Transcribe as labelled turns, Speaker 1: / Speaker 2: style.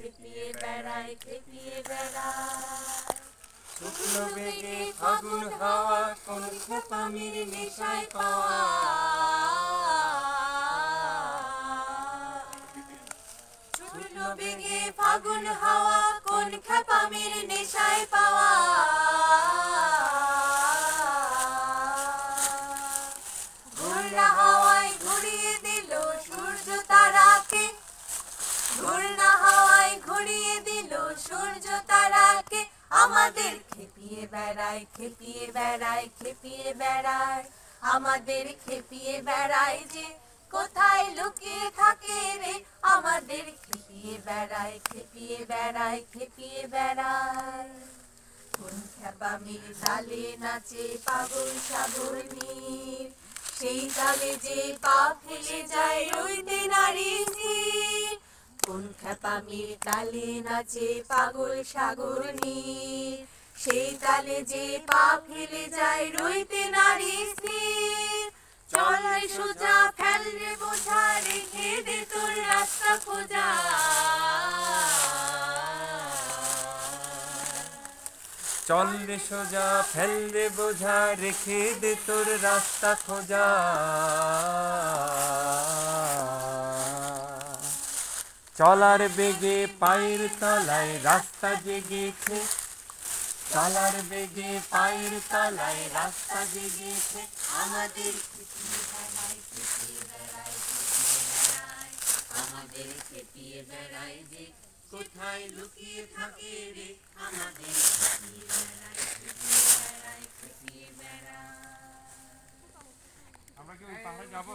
Speaker 1: খেপিয়ে বেড়ায় খেপিয়ে বেড়ায়। শুকনো বেগে ফাগুন হাওয়া কোন খেপামির নেশায় পাওয়া। শুকনো বেগে ফাগুন হাওয়া কোন খেপামির নেশায় পাওয়া। ঘূর্ণা হাওয়ায় ঘুরিয়ে দিল সূর্য তারাকে। ঘূর্ণা হাওয়ায় ঘুরিয়ে দিল সূর্য তারাকে। আমাদের খেপিয়ে বেড়ায় খেপিয়ে বেড়ায় খেপিয়ে বেড়ায়। আমাদের খেপিয়ে বেড়ায় যে কোথায় লুকিয়ে থাকে রে। আমাদের খেপিয়ে বেড়ায় খেপিয়ে বেড়ায় খেপিয়ে বেড়ায়। কোন খেপামির তালে নাচে পাগল সাগর নীর। সেই তালে যে পা ফেলে যায় রইতে নারী স্থির। কোন খেপামির তালে নাচে পাগল সাগর নীর। সেই তালে যে পা ফেলে যায় রইতে নারী স্থির। চল রে সোজা ফেল রে বোঝা রেখে দে তোর রাস্তা খোঁজা।
Speaker 2: চল রে সোজা ফেল রে বোঝা রেখে দে তোর রাস্তা খোঁজা। চলার বেগে পায়ের তলায় রাস্তা জেগেছে। চলার বেগে পায়ের তলায় রাস্তা জেগেছে।
Speaker 1: আমাদের খেপিয়ে বেড়ায় খেপিয়ে বেড়ায় খেপিয়ে বেড়ায়। আমাদের খেপিয়ে বেড়ায় যে কোথায় লুকিয়ে থাকে রে। আমাদের খেপিয়ে বেড়ায় খেপিয়ে বেড়ায় খেপিয়ে বেড়ায়।
Speaker 2: আমরা কি ওই পাহাড়ে যাবো?